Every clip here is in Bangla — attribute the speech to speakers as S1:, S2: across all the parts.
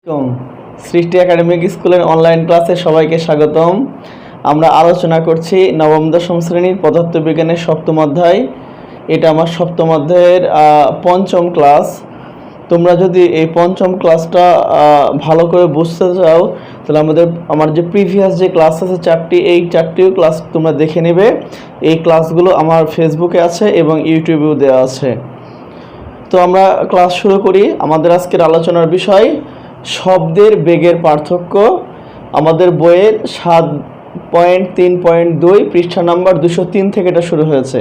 S1: আসসালামু আলাইকুম। সৃষ্টি একাডেমিক স্কুলের অনলাইন ক্লাসে সবাইকে স্বাগতম। আমরা আলোচনা করছি নবম দশম শ্রেণীর পদার্থবিজ্ঞানের সপ্তম অধ্যায়। এটা আমার সপ্তম অধ্যায়ের পঞ্চম ক্লাস। তোমরা যদি এই পঞ্চম ক্লাসটা ভালো করে বুঝতে চাও তাহলে আমার যে প্রিভিয়াস যে ক্লাস আছে চারটি, এই চারটিও ক্লাস তোমরা দেখে নেবে। এই ক্লাসগুলো আমার ফেসবুকে আছে এবং ইউটিউবেও দেওয়া আছে। তো আমরা ক্লাস শুরু করি। আমাদের আজকের আলোচনার বিষয় শব্দের বেগের পার্থক্য। আমাদের বইয়ের 7.3.2 পৃষ্ঠা নাম্বার 203 থেকে এটা শুরু হয়েছে।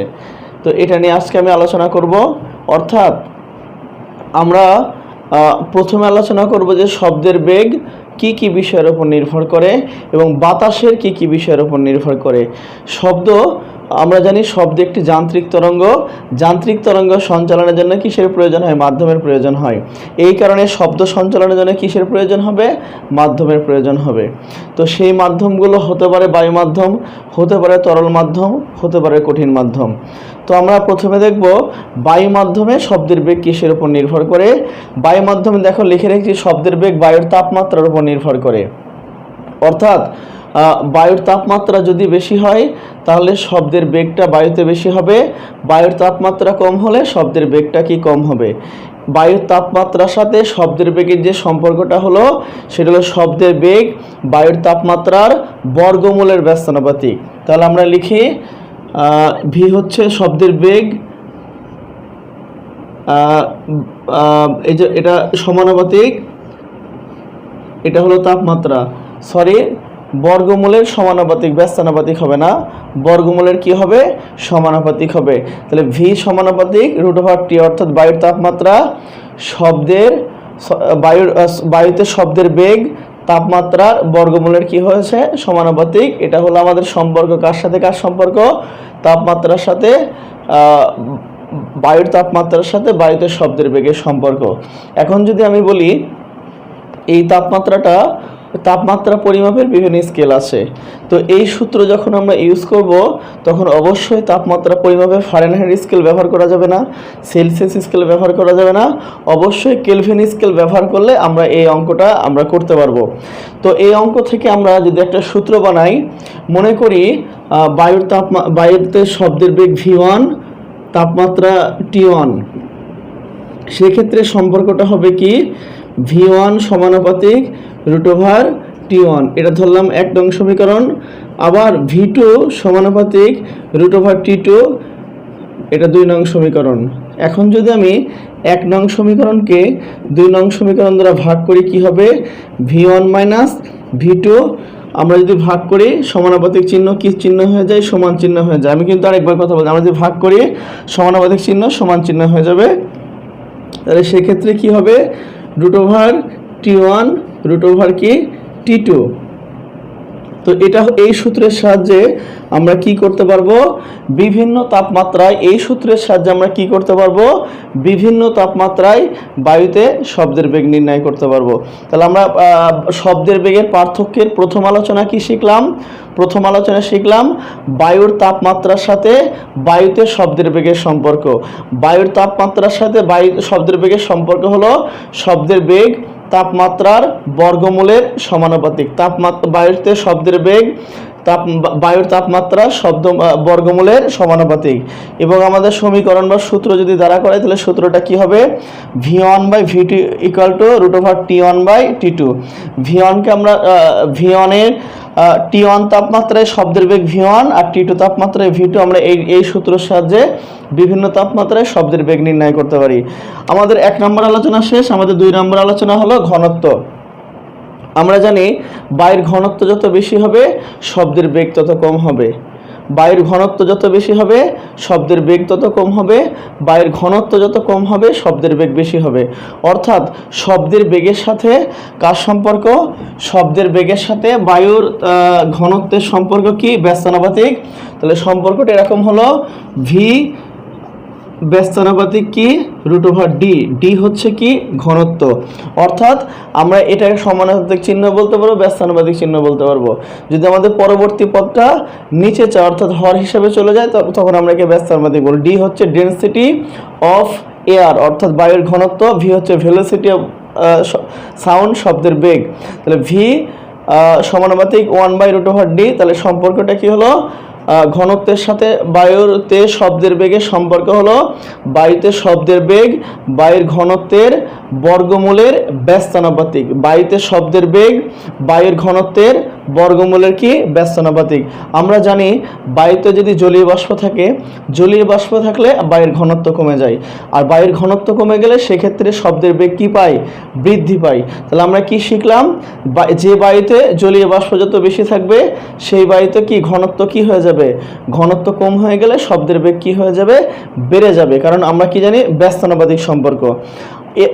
S1: তো এটা নিয়ে আজকে আমি আলোচনা করব। অর্থাৎ আমরা প্রথমে আলোচনা করব যে শব্দের বেগ কি কি বিষয়ের উপর নির্ভর করে এবং বাতাসের কি কি বিষয়ের উপর নির্ভর করে। আমরা জানি শব্দ একটি যান্ত্রিক তরঙ্গ। যান্ত্রিক তরঙ্গ সঞ্চালনের জন্য কিসের প্রয়োজন হয়? মাধ্যমের প্রয়োজন হয়। এই কারণে শব্দ সঞ্চালনের জন্য কিসের প্রয়োজন হবে? মাধ্যমের প্রয়োজন হবে। তো সেই মাধ্যমগুলো হতে পারে বায়ু মাধ্যম, হতে পারে তরল মাধ্যম, হতে পারে কঠিন মাধ্যম। তো আমরা প্রথমে দেখব বায়ু মাধ্যমে শব্দের বেগ কিসের উপর নির্ভর করে। বায়ু মাধ্যমে দেখো লিখে রেখেছি শব্দের বেগ বায়ুর তাপমাত্রার উপর নির্ভর করে। অর্থাৎ বায়ুর তাপমাত্রা যদি বেশি হয় তাহলে শব্দের বেগটা বায়ুতে বেশি হবে। বায়ুর তাপমাত্রা কম হলে শব্দের বেগটা কি কম হবে। বায়ুর তাপমাত্রার সাথে শব্দের বেগের যে সম্পর্কটা হলো সেটা হলো শব্দের বেগ বায়ুর তাপমাত্রার বর্গমূলের ব্যস্তানুপাতিক। তাহলে আমরা লিখি ভি হচ্ছে শব্দের বেগ, এই যে এটা সমানুপাতিক, এটা হলো তাপমাত্রা, বর্গমূলের সমানুপাতিক, ব্যস্তানুপাতিক হবে না, বর্গমূলের কি হবে? সমানুপাতিক হবে। তাহলে ভি সমানুপাতিক √T, অর্থাৎ বায়ুর তাপমাত্রা বায়ুতে শব্দের বেগ তাপমাত্রার বর্গমূলের কি হয়েছে? সমানুপাতিক। এটা হলো আমাদের সম্পর্ক। কার সাথে কার সম্পর্ক? তাপমাত্রার সাথে, বায়ুর তাপমাত্রার সাথে বায়ুতে শব্দের বেগের সম্পর্ক। এখন যদি আমি বলি এই তাপমাত্রা পরিমাপের বিভিন্ন স্কেল আছে। তো এই সূত্র যখন আমরা ইউজ করব তখন অবশ্যই তাপমাত্রা পরিমাপের ফারেনহাইট স্কেল ব্যবহার করা যাবে না, সেলসিয়াস স্কেল ব্যবহার করা যাবে না, অবশ্যই কেলভিন স্কেল ব্যবহার করলে আমরা এই অঙ্কটা আমরা করতে পারবো। তো এই অঙ্ক থেকে আমরা যদি একটা সূত্র বানাই, মনে করি বায়ুতে শব্দের বেগ V1, তাপমাত্রা T1, সেক্ষেত্রে সম্পর্কটা হবে কি? V1 সমানুপাতিক √T1, এটা ধরলাম 1 নং সমীকরণ। আবার V2 সমানুপাতিক √T2, এটা 2 নং সমীকরণ। এখন যদি আমি 1 নং সমীকরণকে 2 নং সমীকরণ দ্বারা ভাগ করি কি হবে? V1 - V2 আমরা যদি ভাগ করি সমানুপাতিক চিহ্ন কি চিহ্ন হয়ে যায়? সমান চিহ্ন হয়ে যায়। আমি কিন্তু আরেকবার কথা বলছি, আমরা যদি ভাগ করি সমানুপাতিক চিহ্ন সমান চিহ্ন হয়ে যাবে। তাহলে সেক্ষেত্রে কি হবে? √T1 √কি T2। তো এটা এই সূত্রের সাহায্যে আমরা কি করতে পারবো? বিভিন্ন তাপমাত্রায় এই সূত্রের সাহায্যে আমরা কি করতে পারবো? বিভিন্ন তাপমাত্রায় বায়ুতে শব্দের বেগ নির্ণয় করতে পারবো। তাহলে আমরা শব্দের বেগের পার্থক্যের প্রথম আলোচনা কি শিখলাম? প্রথম আলোচনা শিখলাম বায়ুর তাপমাত্রার সাথে বায়ুতে শব্দের বেগের সম্পর্ক। বায়ুর তাপমাত্রার সাথে শব্দের বেগের সম্পর্ক হলো শব্দের বেগ তাপমাত্রার বর্গমূলের সমানুপাতিক। বায়ুতে শব্দের বেগ বায়ুর তাপমাত্রা বর্গমূলের সমানুপাতিক। এবং আমাদের সমীকরণ বা সূত্র যদি দ্বারা করে তাহলে সূত্রটা কি হবে? V1/V2 = √T1/T2। V1কে আমরা V1 এর T1 তাপমাত্রায় শব্দের বেগ V1 আর T2 তাপমাত্রায় V2, আমরা এই সূত্রের সাহায্যে বিভিন্ন তাপমাত্রায় শব্দের বেগ নির্ণয় করতে পারি। আমাদের 1 নম্বর আলোচনা শেষ। আমাদের 2 নম্বর আলোচনা হলো ঘনত্ব। আমরা জানি বায়ুর ঘনত্ব যত বেশি হবে শব্দের বেগ তত কম হবে। বায়ুর ঘনত্ব যত বেশি হবে শব্দের বেগ তত কম হবে। বায়ুর ঘনত্ব যত কম হবে শব্দের বেগ বেশি হবে। অর্থাৎ শব্দের বেগের সাথে কার সম্পর্ক? শব্দের বেগের সাথে বায়ুর ঘনত্বের সম্পর্ক কি? ব্যস্তানুপাতিক। তাহলে সম্পর্কটা এরকম হলো V ব্যস্তানুপাতিক কি? √D। ডি হচ্ছে কি? ঘনত্ব। অর্থাৎ আমরা এটাকে সমানুপাতিক চিহ্ন বলতে পারবো, ব্যস্তানুপাতিক চিহ্ন বলতে পারবো। যদি আমাদের পরবর্তী পদটা নিচে চায় অর্থাৎ হর হিসেবে চলে যায় তখন আমরা একে ব্যস্তানুপাতিক বলবো। ডি হচ্ছে ডেনসিটি অফ এয়ার, অর্থাৎ বায়ুর ঘনত্ব। ভি হচ্ছে ভেলোসিটি অফ সাউন্ড শব্দের বেগ। তাহলে ভি সমানুপাতিক 1/√d। তাহলে সম্পর্কটা কি হলো? ঘনত্বের সাথে বায়ুতে শব্দের বেগের সম্পর্ক হলো বায়ুতে শব্দের বেগ বায়ুর ঘনত্বের বর্গমূলের ব্যস্তানুপাতিক। বায়ুতে শব্দের বেগ বায়ুর ঘনত্বের বর্গমূলের কি? ব্যস্তানুপাতিক। আমরা জানি বায়ুতে যদি জলীয় বাষ্প থাকে, জলীয় বাষ্প থাকলে বায়ুর ঘনত্ব কমে যায়, আর বায়ুর ঘনত্ব কমে গেলে সেক্ষেত্রে শব্দের বেগ কি পায়? বৃদ্ধি পায়। তাহলে আমরা কি শিখলাম? যে বায়ুতে জলীয় বাষ্প যত বেশি থাকবে সেই বায়ুতে কি ঘনত্ব কি হয়ে যাবে? ঘনত্ব কম হয়ে গেলে শব্দের বেগ কি হয়ে যাবে? বেড়ে যাবে। কারণ আমরা কি জানি? ব্যস্তানুপাতিক সম্পর্ক।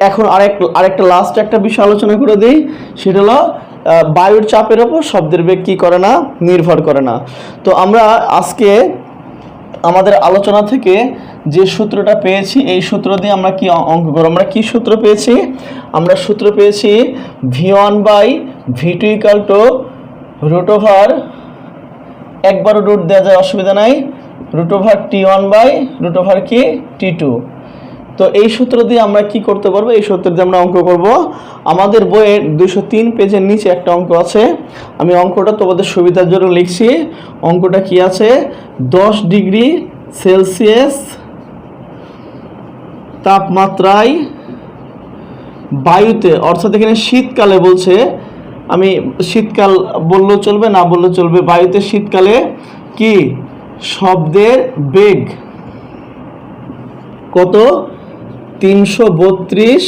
S1: এখন আরেকটা লাস্ট একটা বিষয় আলোচনা করে দিই, সেটা হলো বায়ুর চাপের ওপর শব্দের বেগ কি করে না? নির্ভর করে না। তো আমরা আজকে আমাদের আলোচনা থেকে যে সূত্রটা পেয়েছি, এই সূত্র দিয়ে আমরা কি অঙ্ক করব? আমরা কি সূত্র পেয়েছি? আমরা সূত্র পেয়েছি v1/v2 √, একবারও রুট দেওয়া যায়, অসুবিধা নাই, √T1/√, কি? T2। তো এই সূত্র দিয়ে আমরা কি করতে পারবো? এই সূত্র দিয়ে আমরা অঙ্ক করব। আমাদের বইয়ের 203 পেজের নিচে একটা অঙ্ক আছে, আমি অঙ্কটা তোমাদের সুবিধার জন্য লিখছি। অঙ্কটা কি আছে? 10 ডিগ্রি সেলসিয়াস তাপমাত্রায় বায়ুতে, অর্থাৎ এখানে শীতকালে বলছে, আমি শীতকাল বললেও চলবে, না বললেও চলবে, বায়ুতে শীতকালে কি শব্দের বেগ কত? 332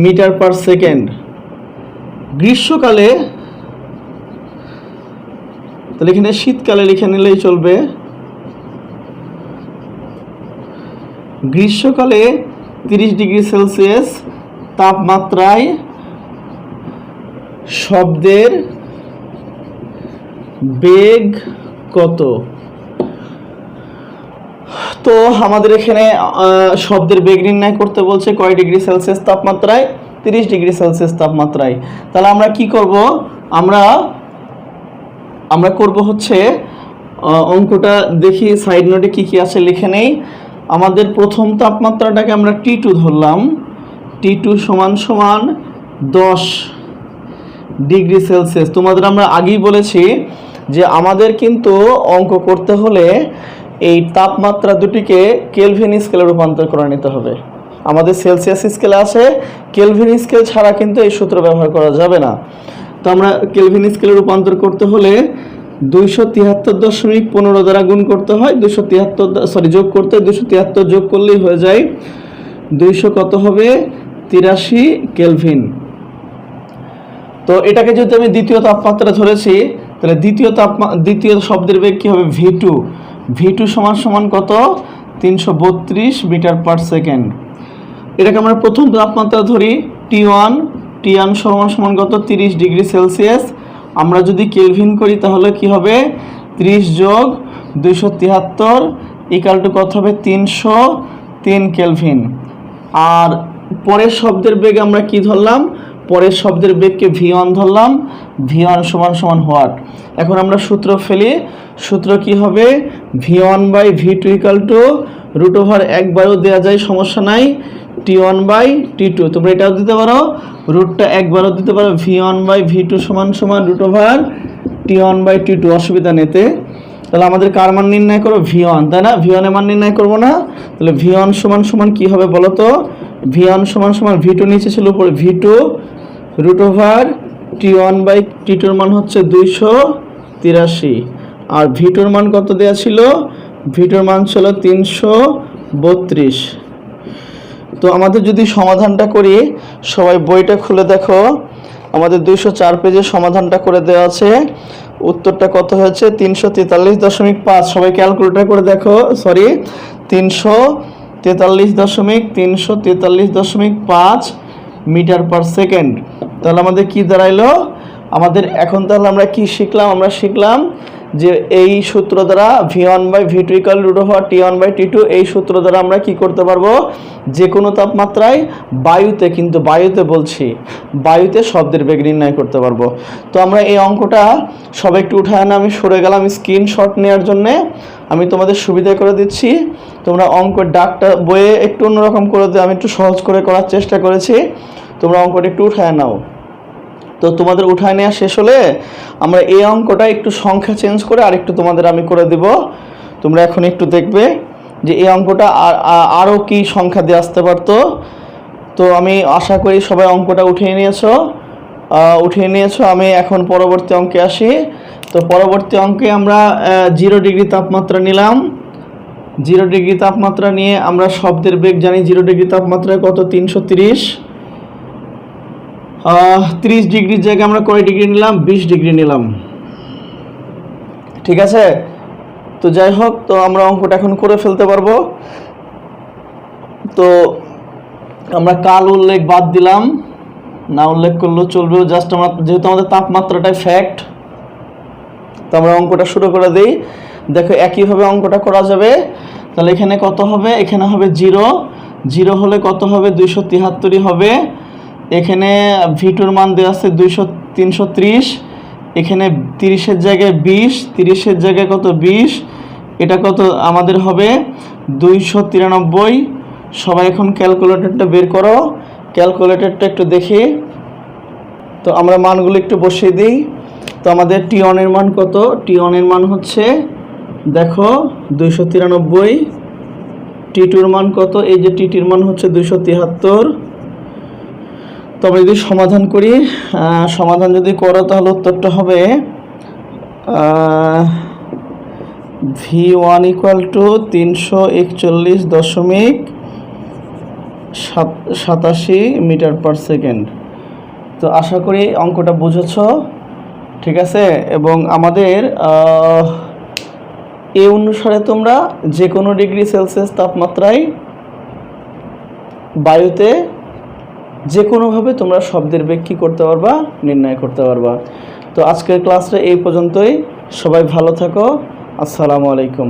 S1: মিটার পার সেকেন্ড। গ্রীষ্মকালে, তাহলে এখানে শীতকালে লিখে নিলেই চলবে, গ্রীষ্মকালে 30 ডিগ্রি সেলসিয়াস তাপমাত্রায় শব্দের বেগ কত? তো আমাদের এখানে শব্দের বেগ নির্ণয় করতে বলছে কয় ডিগ্রি সেলসিয়াস তাপমাত্রায়? 30 ডিগ্রি সেলসিয়াস তাপমাত্রায়। তাহলে আমরা কি করব? আমরা করব হচ্ছে অঙ্কটা দেখি সাইড নোটে কি কি আছে লিখে নেই। আমাদের প্রথম তাপমাত্রাটাকে আমরা T2 ধরলাম। T2 = 10 degree Celsius. তোমাদের আমরা আগেই বলেছি যে আমাদের কিন্তু অঙ্ক করতে হলে এই তাপমাত্রা দুটিকে কেলভিন স্কেলে রূপান্তর করে নিতে হবে। আমাদের সেলসিয়াস স্কেলে আছে, কেলভিন স্কেল ছাড়া কিন্তু এই সূত্র ব্যবহার করা যাবে না। তো আমরা কেলভিন স্কেলে রূপান্তর করতে হলে 273.15 দ্বারা গুণ করতে হয়, 273 যোগ করতে, 273 যোগ করলেই হয়ে যায় 200 কত হবে? 83 কেলভিন। তো এটাকে যদি আমি দ্বিতীয় তাপমাত্রা ধরেছি, তাহলে দ্বিতীয় শব্দের বেগ কি হবে? v2 সমান কত? 332 মিটার পার সেকেন্ড। এটাকে আমরা প্রথম তাপমাত্রা ধরি T1 সমান কত? 30 ডিগ্রি সেলসিয়াস। আমরা যদি কেলভিন করি তাহলে কি হবে? 30 যোগ 273 ইকুয়াল টু কত হবে? 303 কেলভিন। আর পরের শব্দের বেগ আমরা কি ধরলাম? পরের শব্দের বেগকে v1 ধরলাম। v1 সমান হোয়াট? এখন আমরা সূত্র ফেলি। সূত্র কি হবে? v1/v2 √, একবারও দেওয়া যায়, সমস্যা নাই, T1/T2। তোমরা এটাও দিতে পারো, রুটটা একবারও দিতে পারো। v1/v2 সমান √, T1/T2, অসুবিধা নেই। তাহলে আমাদের কার মান নির্ণয় করো? v1, তাই না? v1 এর মান নির্ণয় করব না? তাহলে v1 সমান কি হবে বলো তো? v1 সমান v2 নিচে ছিল, উপরে v2 √, T1/T2 এর মান হচ্ছে 283, আর v2 এর মান কত দেয়া ছিল? v2 এর মান ছিল 332। তো আমাদের যদি সমাধানটা করি, সবাই বইটা খুলে দেখো, আমাদের 204 পেজে সমাধানটা করে দেওয়া আছে। উত্তরটা কত হয়েছে? 343.5। সবাই ক্যালকুলেটর করে দেখো, 343.5 মিটার পার সেকেন্ড। তাহলে আমাদের কি দাঁড়াইলো? আমাদের এখন তাহলে আমরা কি শিখলাম? আমরা শিখলাম যে এই সূত্র দ্বারা v1/v2 √, T1/T2, এই সূত্র দ্বারা আমরা কি করতে পারবো? যে কোনো তাপমাত্রায় বায়ুতে, কিন্তু বায়ুতে বলছি, বায়ুতে শব্দের বেগ নির্ণয় করতে পারবো। তো আমরা এই অঙ্কটা সবাই একটু উঠায় না, আমি সরে গেলাম স্ক্রিনশট নেওয়ার জন্যে, আমি তোমাদের সুবিধা করে দিচ্ছি। তোমরা অঙ্কের ডাকটা বইয়ে একটু অন্যরকম করে দিয়ে আমি একটু সহজ করে করার চেষ্টা করেছি। তোমরা অঙ্কটা একটু উঠায় নাও। তো তোমাদের উঠায় নেওয়া শেষ হলে আমরা এই অঙ্কটা একটু সংখ্যা চেঞ্জ করে আরেকটু তোমাদের আমি করে দেব। তোমরা এখন একটু দেখবে যে এই অঙ্কটা আরও কি সংখ্যা দিয়ে আসতে পারতো। তো আমি আশা করি সবাই অঙ্কটা উঠিয়ে নিয়েছো। আমি এখন পরবর্তী অঙ্কে আসি। তো পরবর্তী অঙ্কে আমরা 0 ডিগ্রি তাপমাত্রা নিলাম। 0 ডিগ্রি তাপমাত্রা নিয়ে আমরা শব্দের বেগ জানি 0 ডিগ্রি তাপমাত্রায় কত, 330। 30 ডিগ্রির জায়গায় আমরা কয় ডিগ্রি নিলাম, 20 ডিগ্রি নিলাম। ঠিক আছে, তো যাই হোক, তো আমরা অঙ্কটা এখন করে ফেলতে পারবো। তো আমরা কাল উল্লেখ বাদ দিলাম, না উল্লেখ করলেও চলবে, জাস্ট আমরা যেহেতু আমাদের তাপমাত্রাটাই ফ্যাক্ট, তো আমরা অঙ্কটা শুরু করে দিই। দেখো একইভাবে অঙ্কটা করা যাবে। তাহলে এখানে কত হবে, এখানে হবে 0 হলে কত হবে, 273 হবে। এখানে ভিটুর মান দেওয়া আছে 330, এখানে 30-এর জায়গায় 20, 30-এর জায়গায় কত, 20, এটা কত আমাদের হবে 293। সবাই এখন ক্যালকুলেটরটা বের করো, ক্যালকুলেটরটা একটু দেখি। তো আমরা মানগুলো একটু বসিয়ে দিই। তো আমাদের T1 এর মান কত, T1 এর মান হচ্ছে দেখো 293, T2 মান কত, এই যে T2 মান হচ্ছে 273। তো আমরা যদি সমাধান করি, সমাধান যদি করো তাহলে উত্তরটা হবে V1 = 341.87 মিটার/সেকেন্ড। তো আশা করি অঙ্কটা বুঝেছ, ঠিক আছে। এবং আমাদের এই অনুসারে তোমরা যে কোনো ডিগ্রি সেলসিয়াস তাপমাত্রায় বায়ুতে যে কোনোভাবে তোমরা শব্দের বেগ কী করতে পারবা, নির্ণয় করতে পারবা। তো আজকের ক্লাসটা এই পর্যন্তই। সবাই ভালো থাকো। আসসালামু আলাইকুম।